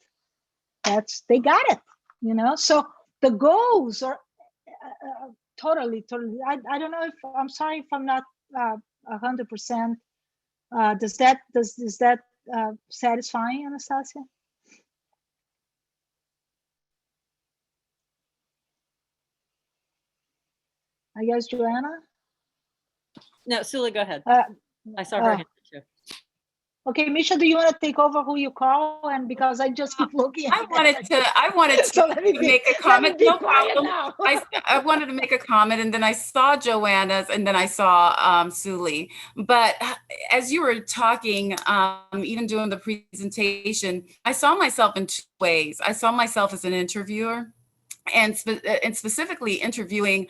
They got it, So the goals are totally. I don't know if, I'm sorry if I'm not 100%. Is that satisfying, Anastasia? I guess Joanna? No, Sula, go ahead. I saw her hand too. Okay, Misha, do you want to take over who you call? And because I just keep looking at I wanted to So let me make a comment. No problem. Now. I wanted to make a comment, and then I saw Joanna's, and then I saw Suli. But as you were talking, even doing the presentation, I saw myself in two ways. I saw myself as an interviewer, and specifically interviewing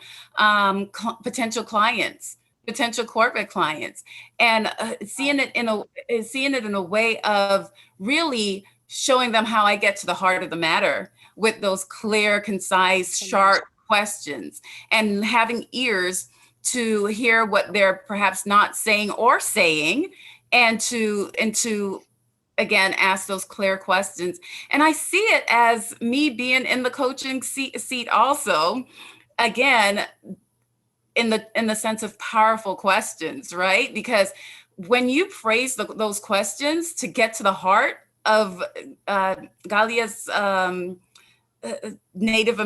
potential clients. potential corporate clients, and seeing it in a way of really showing them how I get to the heart of the matter with those clear, concise, sharp questions, and having ears to hear what they're perhaps not saying or saying, and to again ask those clear questions. And I see it as me being in the coaching seat also, again, in the sense of powerful questions, right? Because when you phrase those questions to get to the heart of Galia's native to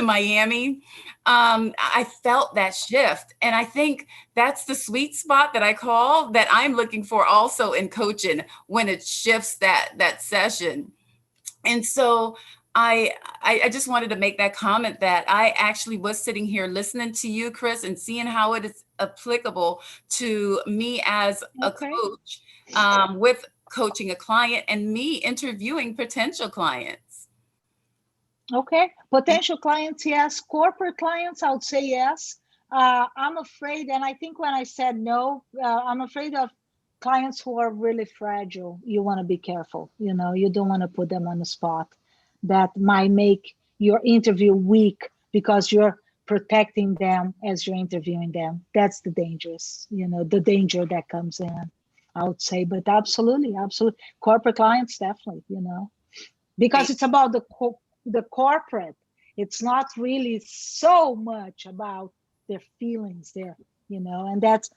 Miami, I felt that shift. And I think that's the sweet spot that I call, that I'm looking for also in coaching, when it shifts that session. And so I just wanted to make that comment, that I actually was sitting here listening to you, Chris, and seeing how it is applicable to me as a coach, with coaching a client and me interviewing potential clients. Okay, potential clients, yes. Corporate clients, I would say yes. I'm afraid, and I think when I said no, I'm afraid of clients who are really fragile. You want to be careful. You know, you don't want to put them on the spot. That might make your interview weak because you're protecting them as you're interviewing them. That's the the danger that comes in, I would say. But absolutely, absolutely. Corporate clients, definitely, because it's about the corporate. It's not really so much about their feelings there, and that's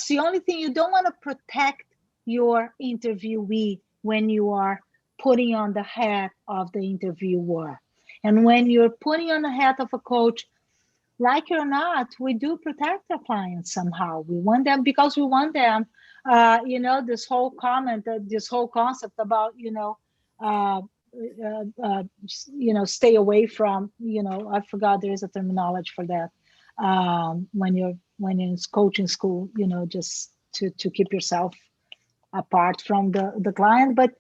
the only thing. You don't want to protect your interviewee when you are putting on the hat of the interviewer. And when you're putting on the hat of a coach, like it or not, we do protect our clients somehow. We want them because we want them. This whole this whole concept about stay away from, I forgot there is a terminology for that. When you're in coaching school, just to keep yourself apart from the client, but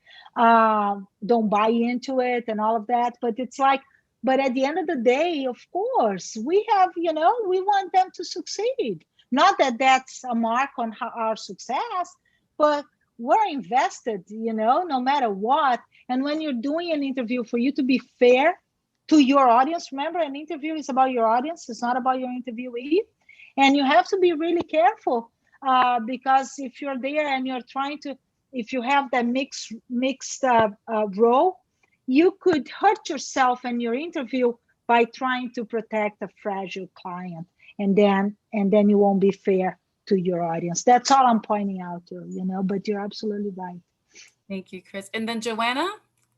don't buy into it and all of that. But it's like, but at the end of the day, of course, we have, we want them to succeed. Not that that's a mark on our success, but we're invested, no matter what. And when you're doing an interview, for you to be fair to your audience, remember, an interview is about your audience. It's not about your interviewee. And you have to be really careful because if you're there and you're trying to, if you have that mixed role, you could hurt yourself in your interview by trying to protect a fragile client, and then you won't be fair to your audience. That's all I'm pointing out to, but you're absolutely right. Thank you, Chris. And then Joanna,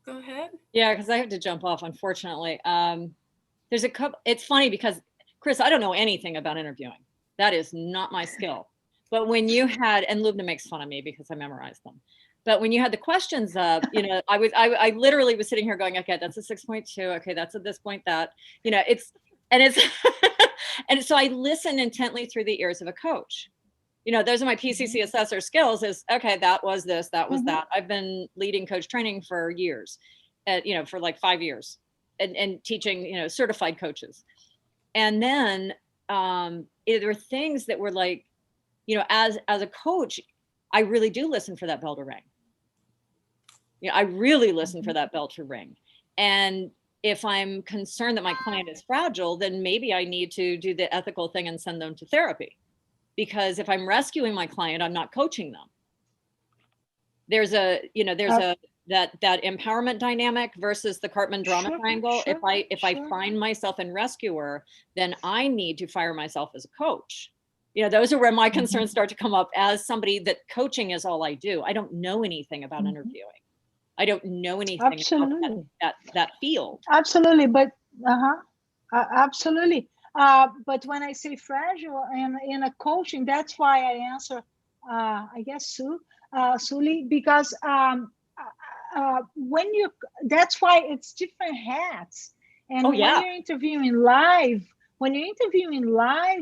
go ahead. Yeah, because I have to jump off, unfortunately. There's a couple, it's funny because, Chris, I don't know anything about interviewing. That is not my skill. But when you had, and Lubna makes fun of me because I memorized them. But when you had the questions up, I literally was sitting here going, okay, that's a 6.2. Okay, that's at this point that, it's, and so I listen intently through the ears of a coach. Those are my PCC assessor skills is, okay, that was this, that was that. I've been leading coach training for years, for like 5 years and teaching, certified coaches. And then there were things that were like, as a coach, I really do listen for that bell to ring. I really listen for that bell to ring. And if I'm concerned that my client is fragile, then maybe I need to do the ethical thing and send them to therapy. Because if I'm rescuing my client, I'm not coaching them. There's that empowerment dynamic versus the Cartman drama triangle. Sure, if I find myself in rescuer, then I need to fire myself as a coach. Those are where my concerns start to come up as somebody that coaching is all I do. I don't know anything about interviewing. I don't know anything about that field. Absolutely, but absolutely. But when I say fragile and in a coaching, that's why I answer, I guess, Suli, because that's why it's different hats. And when you're interviewing live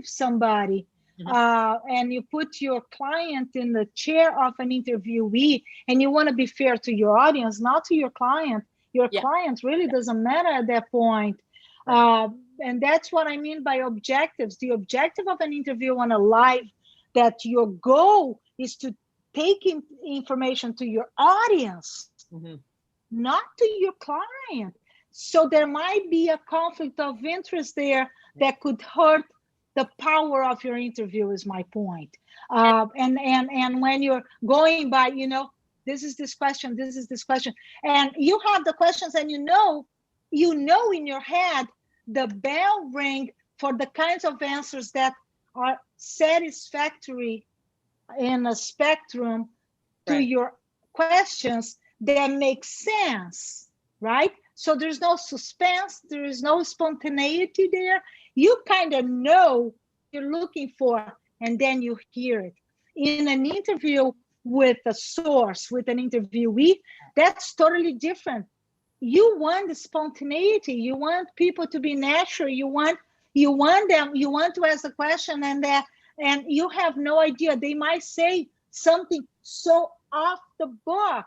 somebody, and you put your client in the chair of an interviewee, and you want to be fair to your audience, not to your client. Your client really doesn't matter at that point. And that's what I mean by objectives. The objective of an interview on a live, that your goal is to take information to your audience, not to your client. So there might be a conflict of interest there that could hurt the power of your interview, is my point. And when you're going by, this is this question, this is this question, and you have the questions, and you know in your head the bell ring for the kinds of answers that are satisfactory in a spectrum to your questions that make sense, right? So there's no suspense, there is no spontaneity there. You kind of know what you're looking for, and then you hear it. In an interview with a source, with an interviewee, that's totally different. You want the spontaneity. You want people to be natural. You want to ask a question, and you have no idea. They might say something so off the book,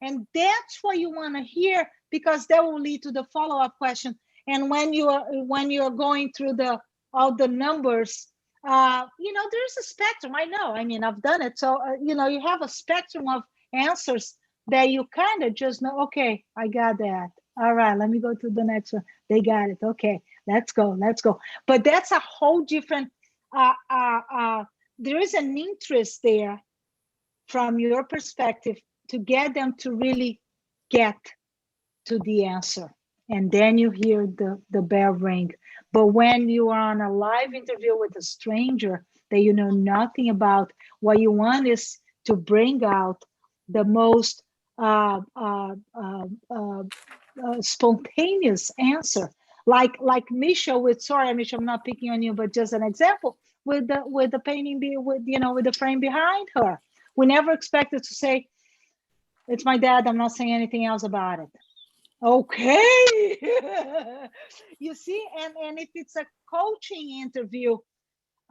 and that's what you want to hear, because that will lead to the follow-up question. And when you're going through all the numbers, there's a spectrum. I know. I mean, I've done it. So you have a spectrum of answers that you kind of just know. Okay, I got that. All right, let me go to the next one. They got it. Okay, let's go. But that's a whole different. There is an interest there from your perspective to get them to really get to the answer, and then you hear the bell ring. But when you are on a live interview with a stranger that you know nothing about, what you want is to bring out the most spontaneous answer, like Misha with, sorry Misha, I'm not picking on you, but just an example with the painting, with the frame behind her. We never expected to say, it's my dad, I'm not saying anything else about it. Okay. You see, and if it's a coaching interview,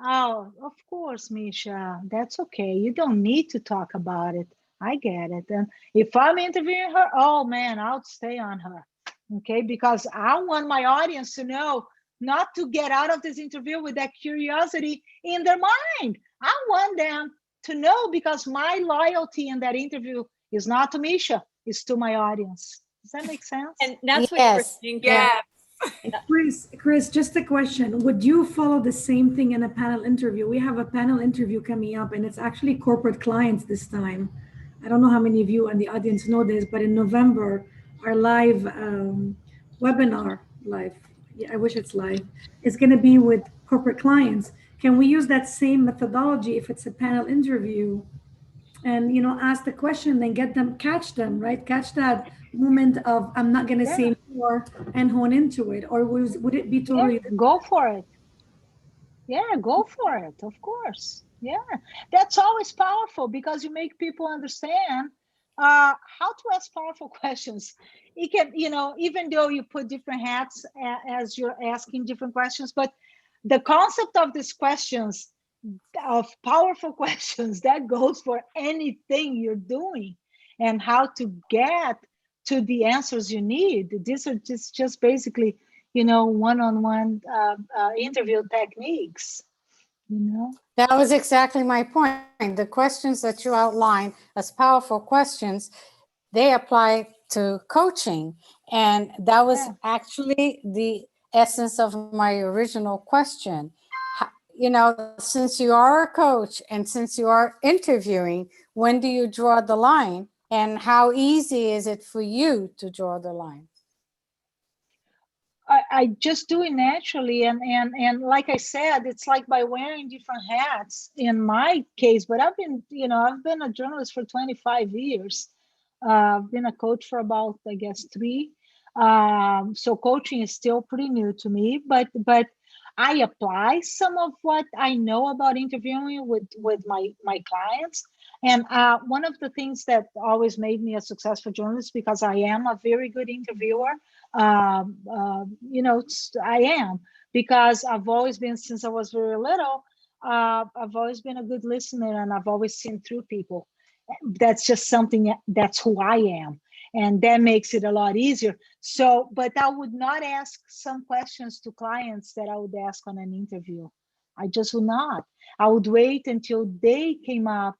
oh, of course, Misha, that's okay. You don't need to talk about it. I get it. And if I'm interviewing her, oh man, I'll stay on her. Okay, because I want my audience to know, not to get out of this interview with that curiosity in their mind. I want them to know, because my loyalty in that interview is not to Misha, it's to my audience. Does that make sense? And that's what Yes. you're saying. Yeah. Chris, just a question. Would you follow the same thing in a panel interview? We have a panel interview coming up, and it's actually corporate clients this time. I don't know how many of you in the audience know this, but in November, our live webinar, I wish it's live, it's going to be with corporate clients. Can we use that same methodology if it's a panel interview, and ask the question, then catch them, right? Catch that moment of, I'm not going to say more, and hone into it? Or would it be totally? Go for it. Yeah, go for it. Of course. Yeah, that's always powerful, because you make people understand how to ask powerful questions. It can, even though you put different hats as you're asking different questions, but the concept of these questions, of powerful questions, that goes for anything you're doing, and how to get to the answers you need. These are just basically, one-on-one interview techniques. That was exactly my point. The questions that you outlined as powerful questions, they apply to coaching. And that was actually the essence of my original question. Since you are a coach and since you are interviewing, when do you draw the line? And how easy is it for you to draw the line? I just do it naturally, and like I said, it's like by wearing different hats in my case. But I've been a journalist for 25 years. I've been a coach for about, I guess, 3. So coaching is still pretty new to me, but I apply some of what I know about interviewing with my clients. And one of the things that always made me a successful journalist, because I am a very good interviewer. I am, because I've always been, since I was very little, I've always been a good listener, and I've always seen through people. That's just something, that's who I am. and that makes it a lot easier. So, but I would not ask some questions to clients that I would ask on an interview. I just would not. I would wait until they came up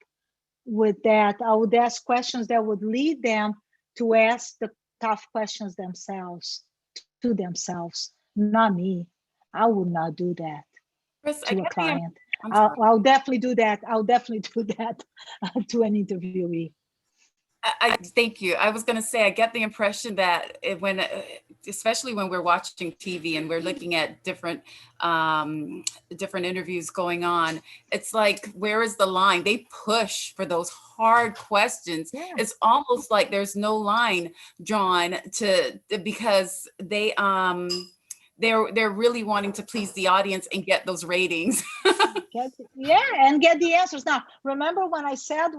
with that. I would ask questions that would lead them to ask the tough questions themselves, to themselves, not me. I would not do that Chris, I to a get the, client. I'm sorry. I'll definitely do that. I'll definitely do that to an interviewee. I thank you. I was going to say, I get the impression that when, especially when we're watching TV and we're looking at different interviews going on, it's like, where is the line? They push for those hard questions. Yeah. It's almost like there's no line drawn because they're really wanting to please the audience and get those ratings. And get the answers. Now, remember when I said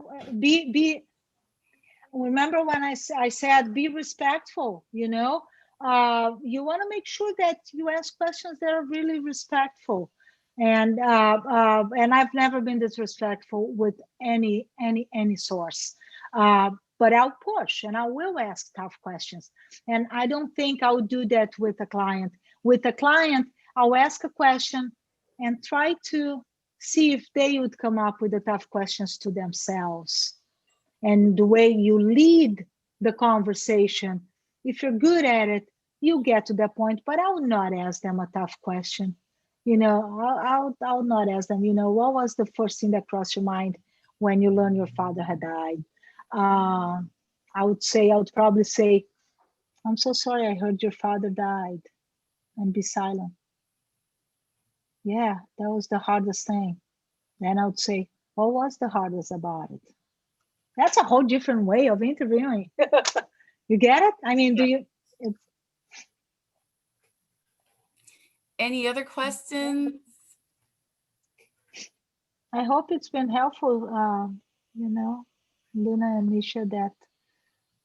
remember when I said be respectful, you know? You want to make sure that you ask questions that are really respectful. And I've never been disrespectful with any source. But I'll push and I will ask tough questions. And I don't think I would do that with a client. With a client, I'll ask a question and try to see if they would come up with the tough questions to themselves. And the way you lead the conversation, if you're good at it, you get to that point. But I would not ask them a tough question. You know, I'll not ask them, you know, what was the first thing that crossed your mind when you learned your father had died? I would probably say, I'm so sorry, I heard your father died, and be silent. Yeah, that was the hardest thing. Then I would say, what was the hardest about it? That's a whole different way of interviewing. You get it? I mean, do you? Any other questions? I hope it's been helpful, you know, Luna and Misha, that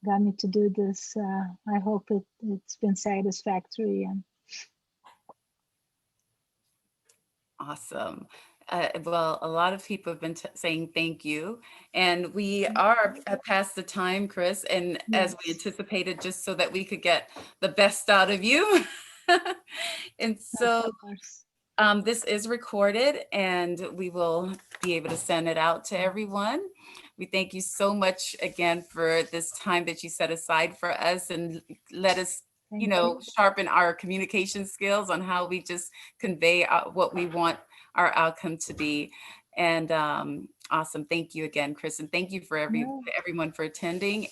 got me to do this. I hope it's been satisfactory. And Awesome. Well, a lot of people have been saying thank you, and we are past the time, Chris, and as we anticipated, just so that we could get the best out of you. And so this is recorded and we will be able to send it out to everyone. We thank you so much again for this time that you set aside for us and let us sharpen our communication skills on how we just convey what we want our outcome to be. And awesome. Thank you again, Chris. And thank you for everyone for attending.